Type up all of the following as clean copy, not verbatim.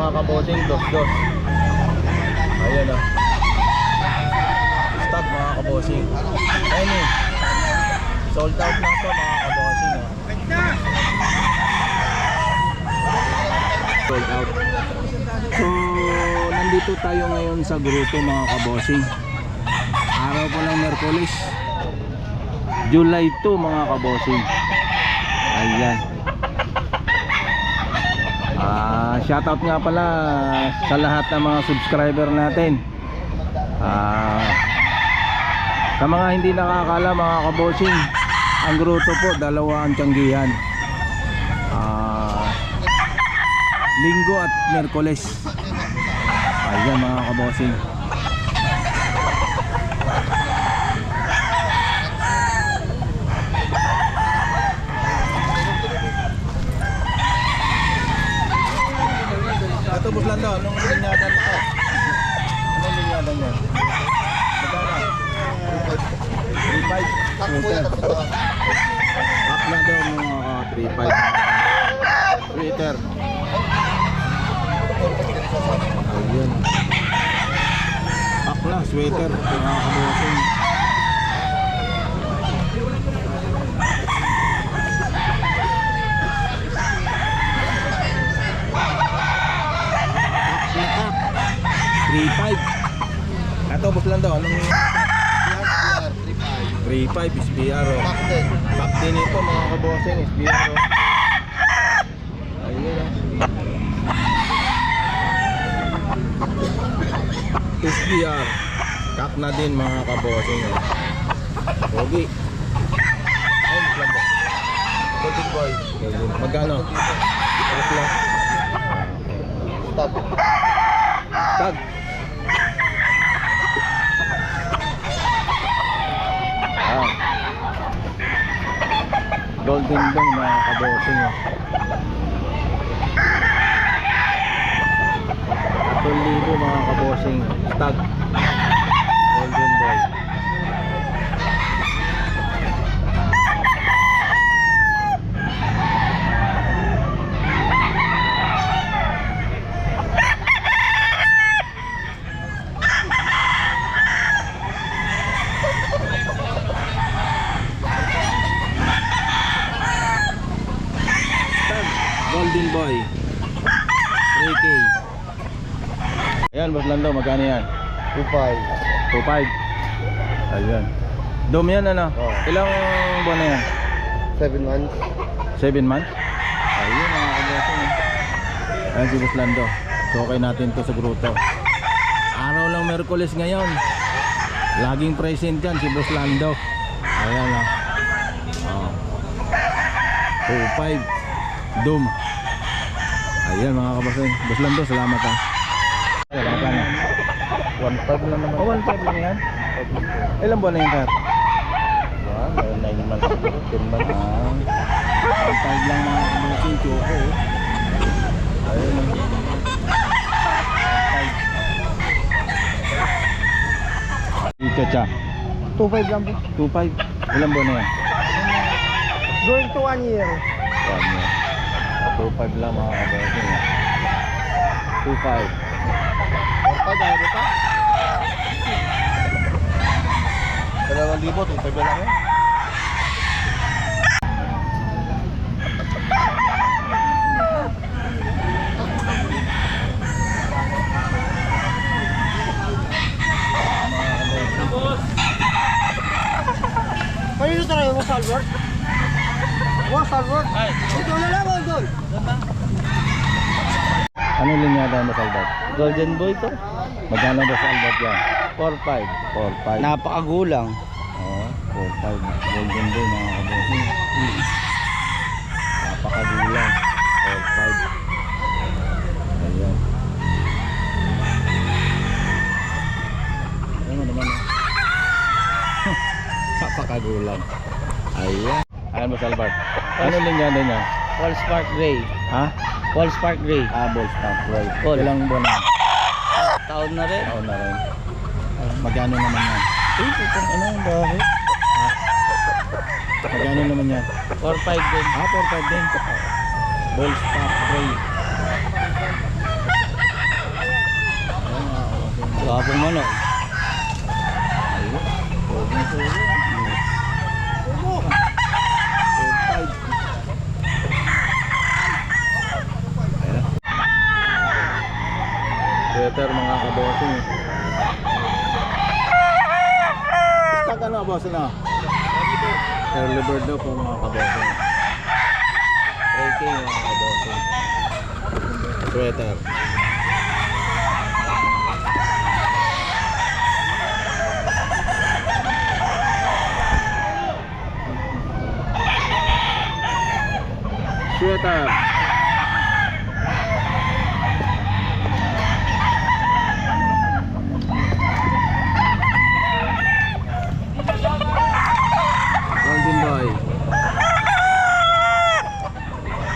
mga kabosing, dos-dos. Ayan o. Stag mga kabosing. Ayan eh. Sold out lang to mga kabosing. Sold out. So, nandito tayo ngayon sa grupo mga kabosing. Araw po ng Merkulis, July 2 mga kabosing. Ayan. Shoutout nga pala sa lahat ng mga subscriber natin. Sa mga hindi nakakala mga kabosing, ang grupo po dalawa ang tiyanggihan, Linggo at Merkulis. Ayan mga kabosing. Ito buslan daw, anong linyadan ito? Anong linyadan yan? Magkana? 3.5 Hak na daw mga 3.5 Twitter. Ayan. Hak na, sweater mga kabosing. Hak 3.5. Ito buslan daw, anong 3.5 SBR o. Back din ito mga kabosing, SBR o. Ayun o. SBR. Kak na din mga kabosing o. Pogi. Ayun, buslan daw. Golden boy. Magkano? Buslan. Tag. Tag. Golden boy mga kabosing o. 1,000 mga kabosing. Tag. Golden boy. Golden boy 3K. Ayan boss Lando, magkano yan? 2.5. 2.5. Ayan. Dome yan ano? Oh. Ilang buwan na yan? 7 months. 7 months? Ayun mga kabosing. Ayan si boss Lando. So okay natin to sa gruto. Araw lang Merkulis ngayon. Laging present yan si boss Lando. Ayan o. Oh. 2.5 Dome. Ayan mga kabosing. Boss Lando, salamat ha. Ayan, magkano? 1.5 lang naman. Oh, 1.5 lang yan? Ilang buwan na yan, sir? 9 months, 10 months. 1.5 lang mga kabosing. Choco. Ayun o. 1.5. Chacha. 2.5 lang po. 2.5. Ilang buwan na yan? Going to 1 year. 1 year. 2.5 lang mga kabosing. 2.5. Orta, dahil pa? 2,000, 2.5 lang yan. Ano ito tayo mo, Salvador? Mo, Salvador? Ito na lang, Gold. Ano linyada mo sa Albert? Golden boy to. Magkano ba sa Albert yan? 4.5. 4.5. Napakagulang. Oo, 4.5. Golden boy mga kabosing. Napakagulang. 4.5. Ayan. Ano naman napakagulang. Ayan. Ayan mo sa Albert. Ano linyada niya? Wall Spark Gray. Ha? Wall Spark Gray. Balls Stamp Gray. Ball. Ilang buwan na? Taon na rin. Taon na rin. Magkano naman yan? Putang ina yung bahay. Magkano naman yan? 4.5 din. 4.5 din. Balls Stamp Gray. Kapong manok. Ayun. Pogi. Ayan. Sweater mga kabossing. Stag ano boss na? Early bird daw po mga kabossing. 3K mga kabossing. Sweater. Sweater. Golden boy.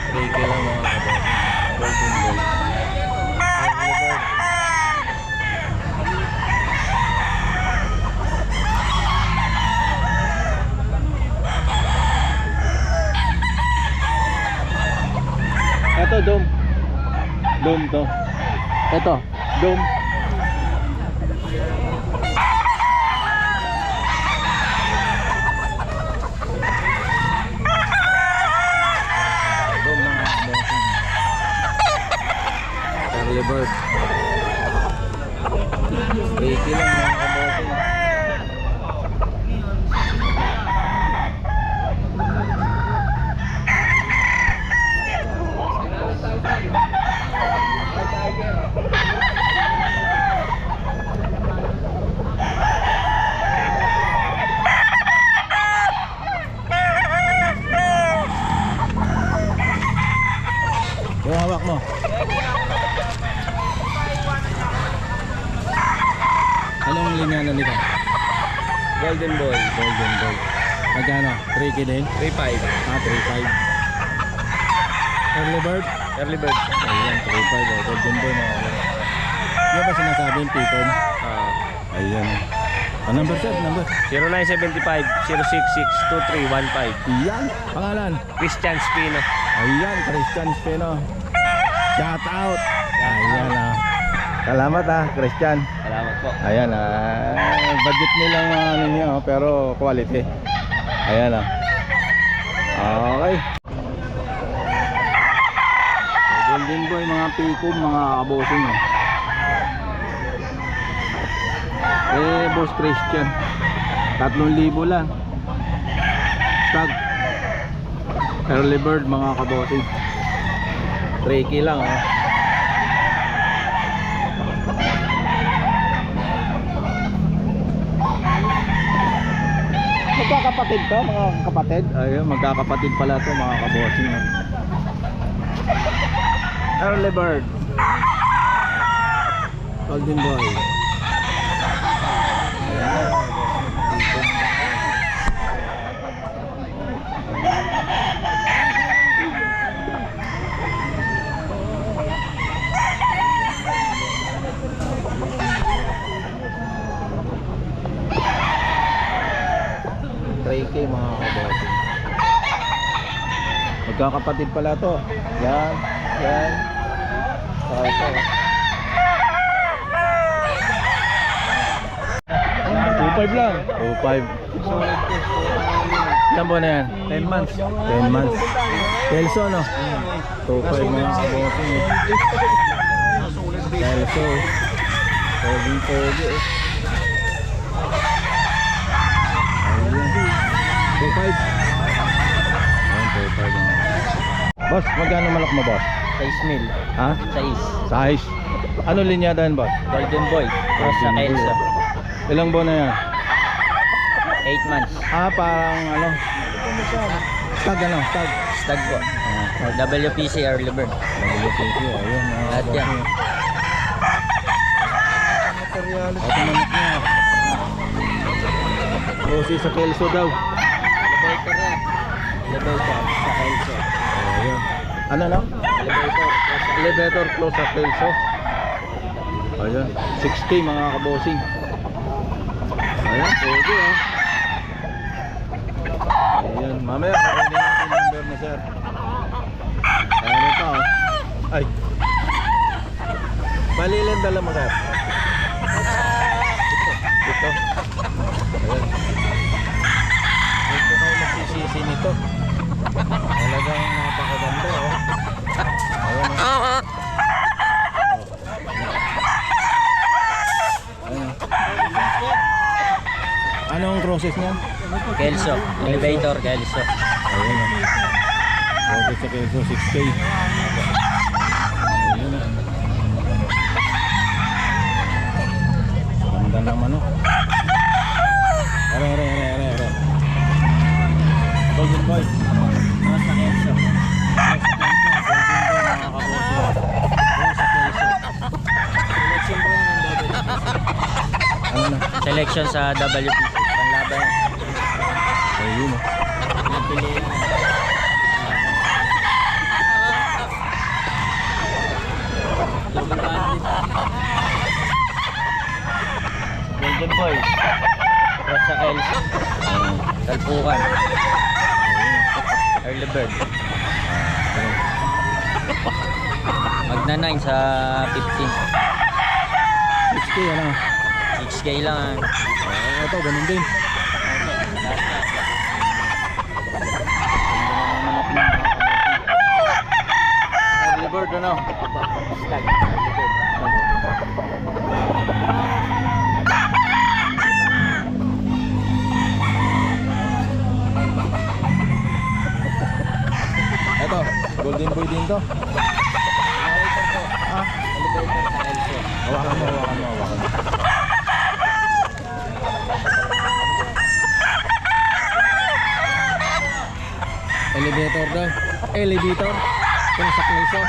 3K lang mga kabossing. Golden boy. Early bird. Ito dome. Dome to. Ito, dome. Dome mga kabossing. Early bird. 3K lang mga kabossing. Yung hawak mo. Anong linya na nito? Golden boy. Golden boy. Magkano? 3K din? 3.5. 3.5. Early bird? Early bird. Ayan, 3.5. Golden boy mga kabossing. Yung ba sinasabing piton? Ayan. Number sir, number. 0975-066-2315. Yan. Pangalan? Christian Spino. Ayan, Christian Spino. Shout out. Ayan ah. Salamat ah, Christian. Salamat po. Ayan ah. Budget nilang ano niyo, pero quality. Ayan ah. Okay. Golden boy, mga pikom, mga kabosing eh. Boss Christian 3,000 lang. Stag early bird mga kabosing. 3K lang ah. Magkakapatid to mga kapatid. Ayun, magkakapatid pala to mga kabosing. Early bird. Golden boy. Mga kabossing. Magkakapatid pala to. Yan. Yan. Saka ito. 2.5 lang. 2.5. Ilan buwan na yan? 10 months. 10 months. Kelso no? 2.5 mga kabossing. Kelso. Pogi eh. 2.5. Ayan, 2.5 mga. Boss, magkano malak mo boss? 6 mil. Ha? 6. Size. Ano linya dyan boss? Golden boy. Cross sa Golden boy. Kelso. Ilang buwan na yan? 8 months. Parang ano? Stag ano? Stag. Stag po. WPC early bird. WPC, ayun. Lahat yan. Ito manok niya. Rosi sa Kelso daw. Elevator yan. Elevator sa Kelso. Ayun. Ano no? Elevator. Elevator close sa Kelso. Ayun. 6K mga kabossing. Ayan, pwede ah. Ayan, mamaya kukunin natin yung number na sir. Ano pa oh. Ay. Bali ilan dala mo sir? to. Ayan. Huwag po kayo magsisisi nito. Talagang napakaganda oh. Ayan oh. Ayan oh. Anong process niyan? Kelso. Elevator, Kelso. Ayan oh. Process sa Kelso 6K. Ayan oh. Ganda naman oh. Are. Golden boy. Mga sa Kelso. Ano na? Selection sa WPC. Panlaban. Ayun oh. Napili yan. Golden Boy. Cross sa Kelso. Talpukan. Early Bird. Magna 9 sa 15. 6K ano? 6K lang. Ito, ganun din. Early bird ano? Stag. Ito, golden boy din to. Ah, Elevator sa Kelso. hawakan mo. Elevator daw. Elevator. Kung sa Kelso.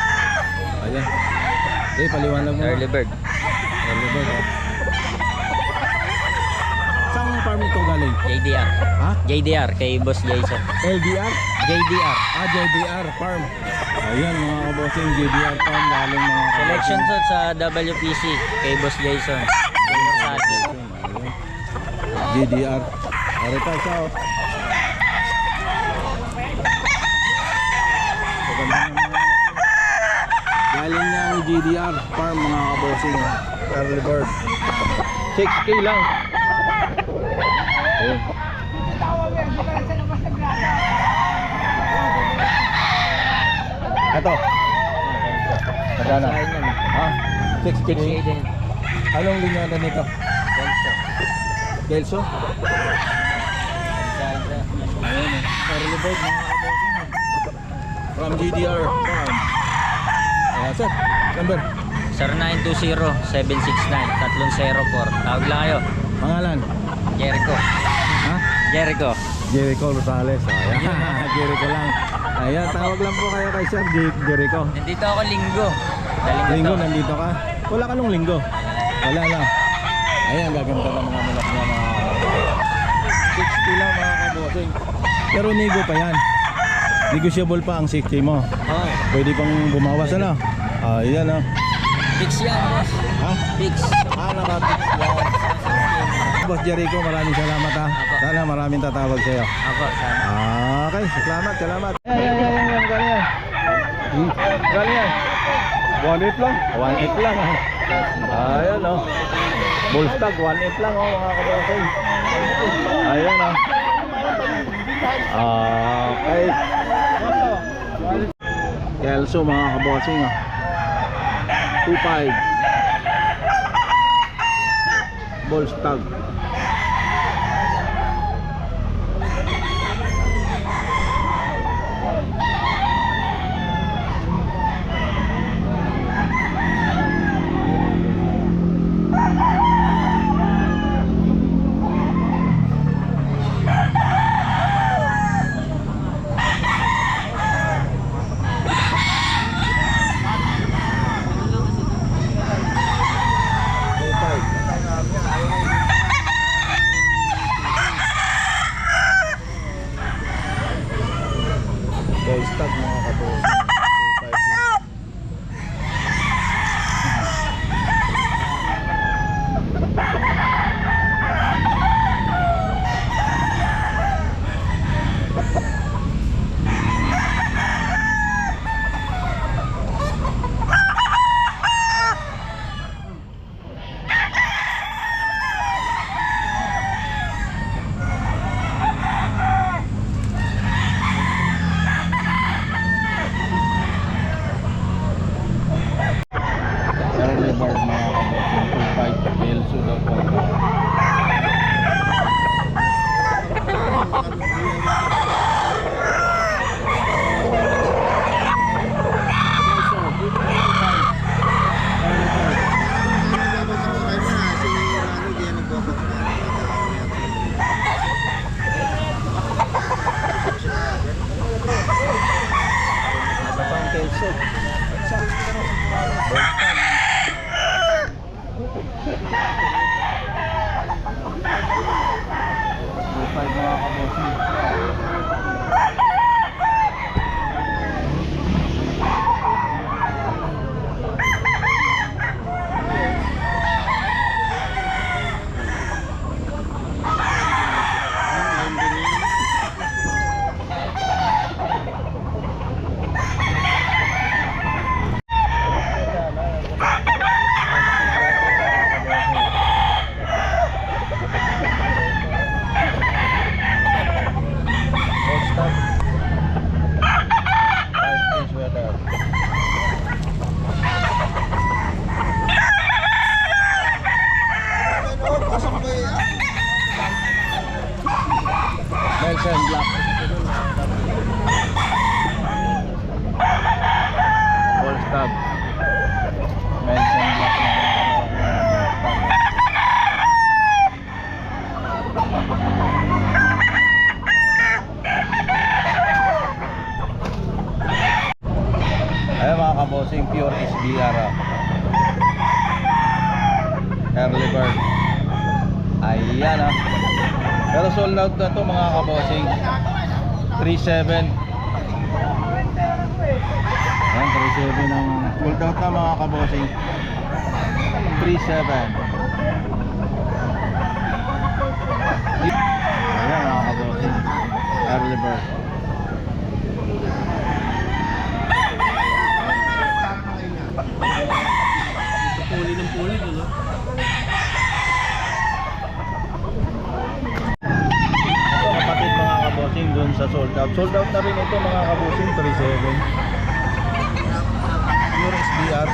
Ayan. Paliwanag mo. Early Bird. Early bird oh. Saan farm ito galing? JDR. Ha? JDR kay Boss Jason. LDR? JDR. JDR farm. Ayan mga kabossing, JDR farm galing mga kabossing. Selection to sa WPC kay Boss Jason. Versace. JDR. Ari pa siya oh. Maganda naman. Galing niyang JDR farm mga kabossing. Early bird. 6K lang. Ayun. Ito. Magkano? Ha? 6K din. Anong linyada nito? Gelso? Ayun eh. Early bird mga kabossing. From GDR farm. Ayan sir. Number. 0920-769-3004. Tawag lang kayo. Pangalan? Jericho. Ha? Jericho. Jericho Rosales. Ayan. Jericho lang. Ayan. Tawag lang po kayo kay Sir Jericho. Nandito ako linggo. Linggo nandito ka? Wala ka nung linggo? Wala lang. Ayan. Gaganda ng mga mulak niya mga 60 lang mga kabosing. Pero nigo pa yan. Negotiable pa ang 60 mo. Oh, Pwede pang bumawas ano? Ayan oh. fix yan, boss. Ha? Fix. Nakapix yan. Boss Jericho, maraming salamat ha. Sana maraming tatawag sa'yo. Ako, sana. Okay, salamat. Yan. Galing yan. Galing yan. 1.8 lang. 1.8 lang. Ayan o. Bullstag, 1.8 lang o mga kabosing. Ayan o. Okay. Kelso mga kabosing o. 2.5 Bullstag. Bullstag mga kabosing. 2.5 Ayan kabossing, pure SBR. Early bird. Ayan Pero sold out na to mga kabossing. 3.7. Ayan, 3.7 ang sold out na mga kabossing. 3.7. Ayan mga kabossing, early bird. Puli ng puli dito. Ito kapatid mga kabossing dun sa sold out. Sold out na rin ito mga kabossing, 3.7. Pure SBR.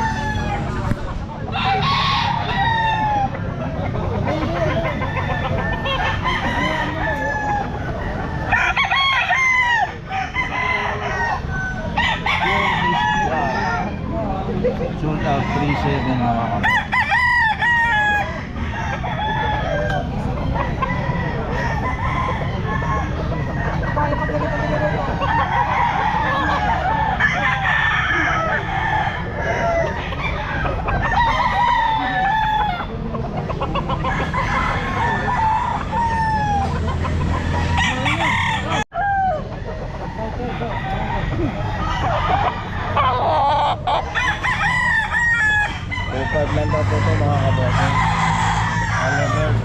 Sold out 3.7 mga kabossing. Upad lang daw po ito mga kabossing. Early bird.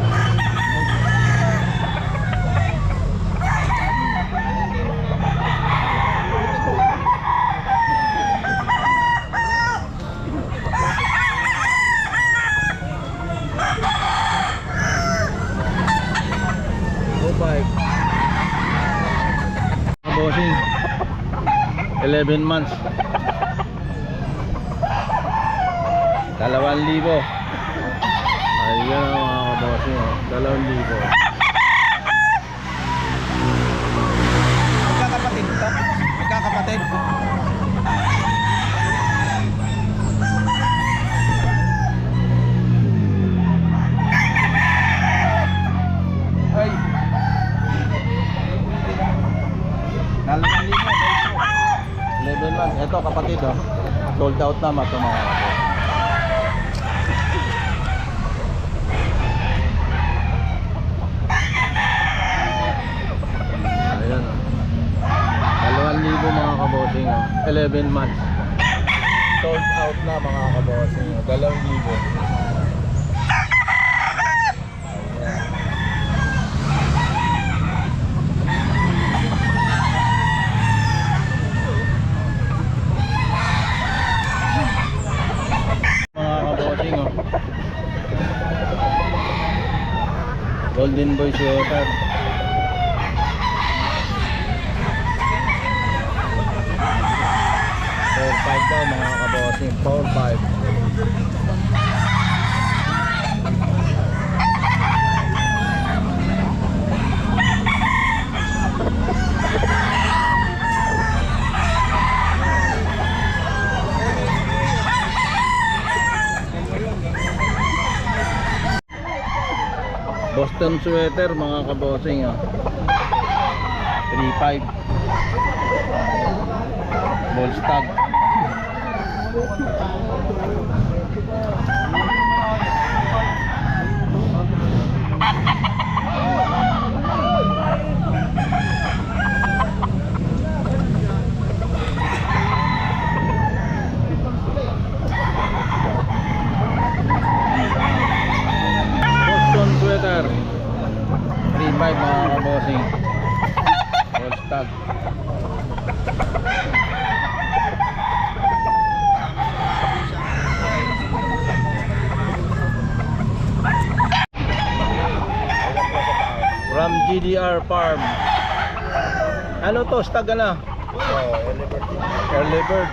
Kabossing, 11 months. 2,000. Ayan mga kabossing, 2,000. Magkakapatid ito? Magkakapatid? Ay! 2,000. 11 months. Ito kapatid sold out naman ito mga kabossing. Ayan 2,000 mga kabossing 11 months. Sold out na mga kabossing 2,000. Golden Boy Sweater. $4.5 daw mga kabossing, $4.5. Boston sweater mga kabossing 3.5. Ball stag. Boston sweater 3.5 mga kabossing. Ball stag. From GDR Farm. Ano to? Stag na? Early bird.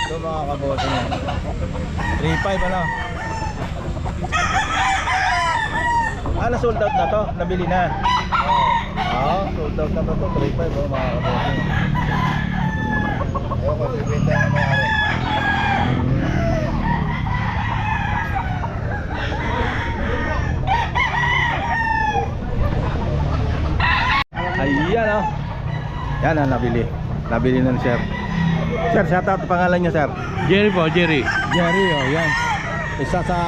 Ito mga kabossing 3.5 ano? Sold out na to? Nabili na? Sold out na to 3.5 mga kabossing. Ayaw ko, bibenta na mayari. Ayan Yan ang nabili. Nabili ng sir. Sir, shoutout pangalan niyo, sir. Jerry po, Jerry. Jerry, oh, yan. Isa sa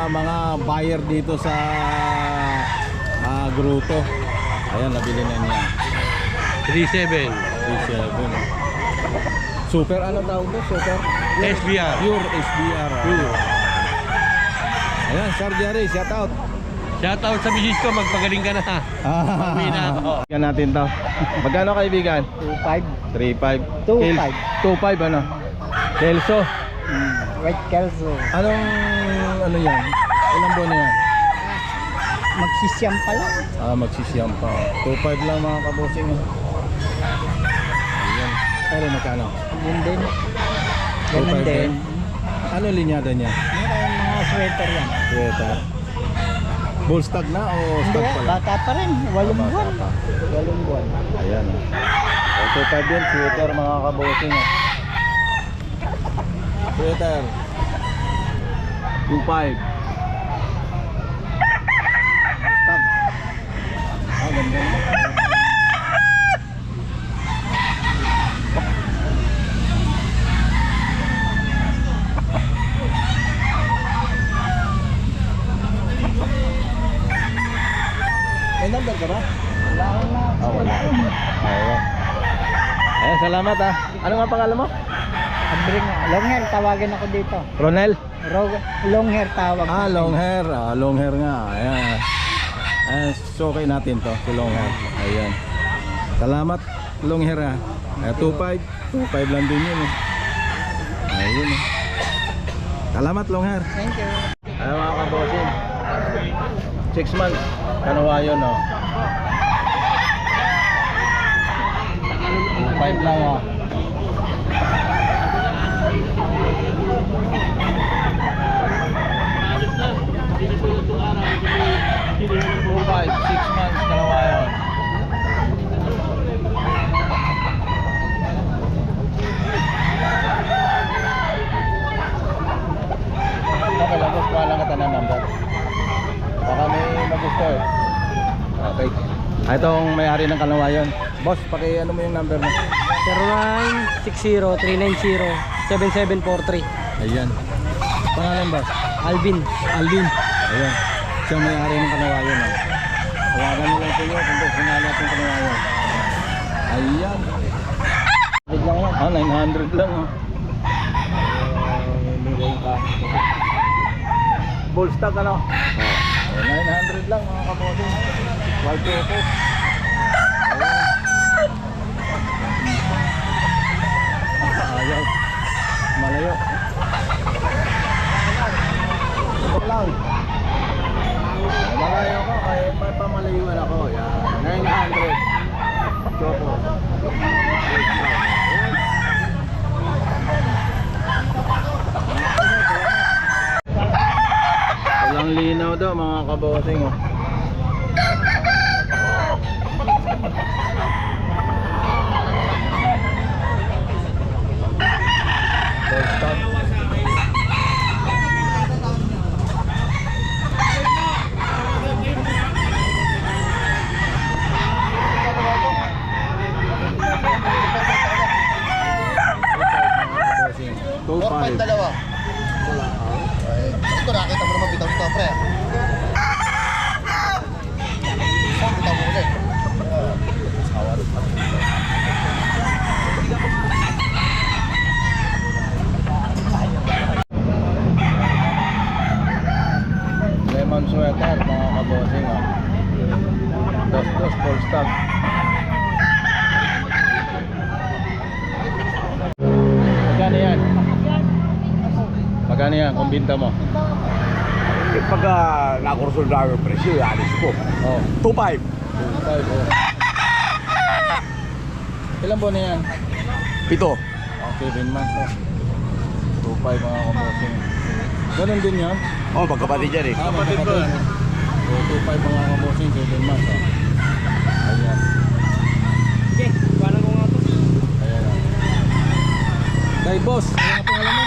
mga buyer dito sa Gruto. Ayan, nabili na niya. 37. 37. Super, ano tawag mo? Super? SBR. Pure SBR. Pure. Ayan, Sir Jerry, shout out. Shout out sa misis ko, magpagaling ka na. Pauwi na ako. Yan natin to. Magkano kaibigan? 2.5. 3.5. 2.5. 2.5 ano? Kelso. White Kelso. Anong ano yan? Ilang buwan na yan? Magsisiyam pa lang. Magsisiyam pa. 2.5 lang mga kabosing. Ayan. Pero magkano? Yun din. 2.5 Ganun din. Ano linyada niya? Meron mga sweater yan. Sweater. Bull stag na o Hindi, stag pa lang? bata pa rin. 8 Bata buwan. pa. 8 buwan. Ayan. 2.5 din, sweater mga kabosing. Sweater. 2.5. Stag. Ganda naman. May number ka ba? Wala ko na. Wala. Ayan. Ayan, salamat ah. Ano nga pangalan mo? Abring nga. Long hair, tawagin ako dito. Ronel? Long hair tawag. Long hair. Long hair nga. Ayan. Ayan, sukay natin to, si long hair. Ayan. Salamat, long hair ah. 2.5. 2.5 lang din yun eh. Ayun eh. Salamat, long hair. Thank you. Ayan mga kabosin. 6 months. Kanawa yun oh. 2.5 lang oh. Five, 6 months, dalawa yun. Okay lang, gusto ko lang kita ng number. Baka may magusto eh. Okay. Itong may-ari ng Kalawayon. Boss, ano mo yung number mo? 0960-390-7743. Ayan. Pangalan boss? Alvin. Alvin. Ayan. Siya ang may-ari ng Kalawayon. Oh. Tawagan mo lang po yun kung gusto natin ng Kalawayon. Ayan. 900 lang oh. Bull stock ano? 900 lang mga kabosing. Wild Coco. Ayaw. Malayo. Ito lang. Malayo ko kaya may pamalayuan ako. Yan. 900. Choco. Walang linaw daw mga kabosing oh. Stop. Dalawa. Ito nakita mo naman bitaw ito, pre. Bitaw mo ulit. Lemon sweater mga kabosing oh. Dos full stock. Magkano yan? Magkano yan kung binta mo? Pag nakursulda yung presyo, alis ko. Oh, 2.5. 2.5 oh. Ilan buwan na yan? 7. Okay, 7 months oh. 2.5 mga kabosing. Ganun din yan? Oh, magkapatid dyan eh. Kapatid ko. 2.5 mga kabosing, 7 months oh. Ayan. Sige, parang ko nga to. Ayan oh. Kay boss, ano nga pangalan mo?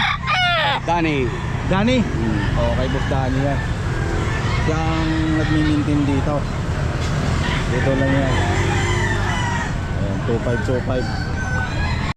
Danny. Danny? Oo, kay boss Danny yan. Siya ang nagmi-maintain dito. Dito lang yan. Ayan, 2.5.